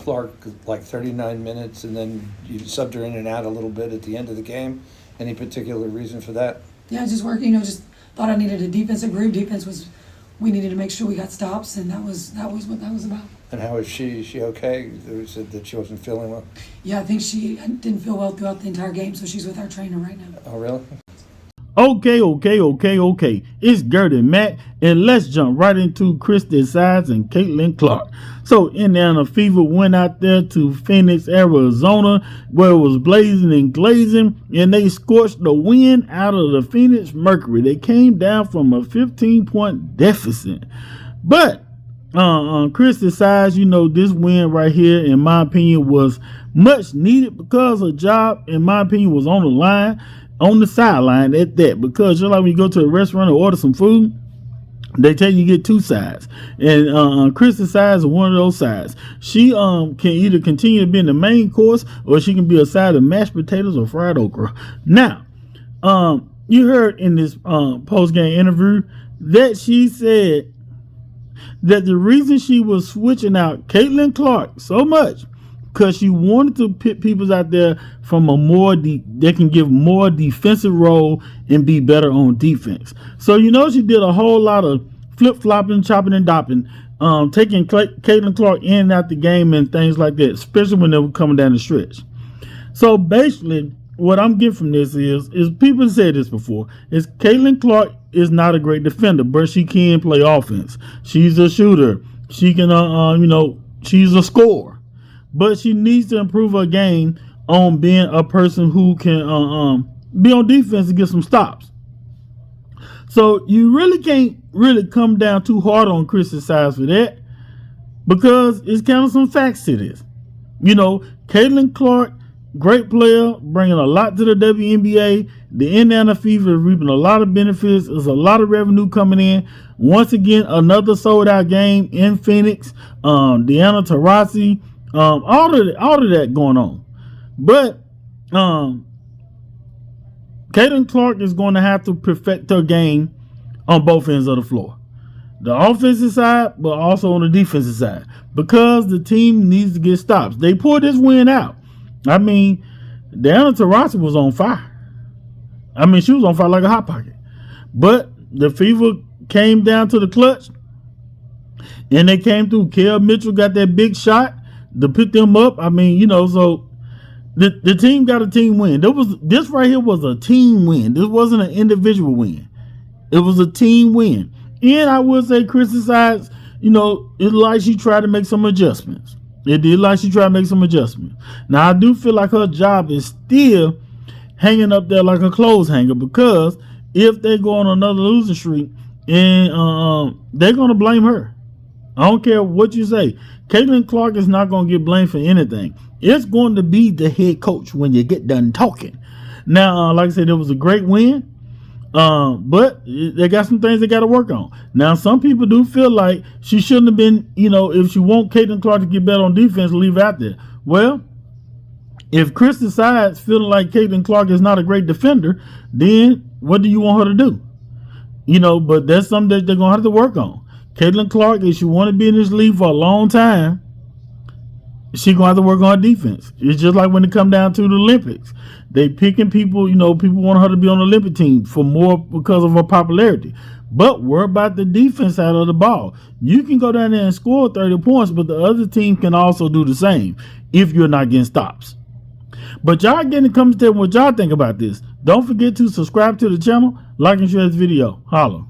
Clark like 39 minutes, and then you subbed her in and out a little bit at the end of the game. Any particular reason for that? Yeah, just working. Just thought I needed a defensive group. Defense was, we needed to make sure we got stops, and that was what that was about. And how is she? Is she okay? They said that she wasn't feeling well. Yeah, I think she didn't feel well throughout the entire game, so she's with our trainer right now. Oh, really? Okay. It's Gert and Matt, and let's jump right into Christiesides and Caitlinclark. So, Indianafever went out there to Phoenix, Arizona, where it was blazing and glazing, and they scorched the wind out of the Phoenix Mercury. They came down from a 15-point deficit. But on Christiesides, this win right here, in my opinion, was much needed because her job, in my opinion, was on the line. On the sideline at that, because just like when you go to a restaurant or order some food, they tell you get two sides, and Christie's sides are one of those sides. She can either continue to be in the main course, or she can be a side of mashed potatoes or fried okra. Now, you heard in this post-game interview that she said that the reason she was switching out Caitlinclark so much because she wanted to pit people out there from a more they can give more defensive role and be better on defense. So she did a whole lot of flip-flopping, chopping and dopping, taking Caitlinclark in and out the game and things like that, especially when they were coming down the stretch. So basically, what I'm getting from this is people said this before, is Caitlinclark is not a great defender, but she can play offense. She's a shooter. She can, she's a scorer. But she needs to improve her game on being a person who can be on defense and get some stops. So you really can't really come down too hard on Christiesides for that, because it's kind of some facts to this. Caitlinclark, great player, bringing a lot to the WNBA. The Indianafever is reaping a lot of benefits. There's a lot of revenue coming in. Once again, another sold-out game in Phoenix. Deanna Taurasi. All of that going on, but Caitlinclark is going to have to perfect her game on both ends of the floor, the offensive side, but also on the defensive side, because the team needs to get stops. They pulled this win out. Deanna Taurasi was on fire. She was on fire like a hot pocket, but the Fever came down to the clutch, and they came through. Kel Mitchell got that big shot to pick them up. So the team got a team win. This right here was a team win. This wasn't an individual win. It was a team win. And I would say Christiesides, it's like she tried to make some adjustments. It did like she tried to make some adjustments. Now, I do feel like her job is still hanging up there like a clothes hanger, because if they go on another losing streak, and they're going to blame her. I don't care what you say. Caitlinclark is not going to get blamed for anything. It's going to be the head coach when you get done talking. Now, like I said, it was a great win, but they got some things they got to work on. Now, some people do feel like she shouldn't have been, if she want Caitlinclark to get better on defense, leave out there. Well, if Christiesides feeling like Caitlinclark is not a great defender, then what do you want her to do? But that's something that they're going to have to work on. Caitlinclark, if she want to be in this league for a long time, she's going to have to work on her defense. It's just like when it come down to the Olympics. They picking people, people want her to be on the Olympic team for more because of her popularity. But worry about the defense side of the ball. You can go down there and score 30 points, but the other team can also do the same if you're not getting stops. But y'all get in the comments, tell me what y'all think about this. Don't forget to subscribe to the channel, like and share this video. Holla.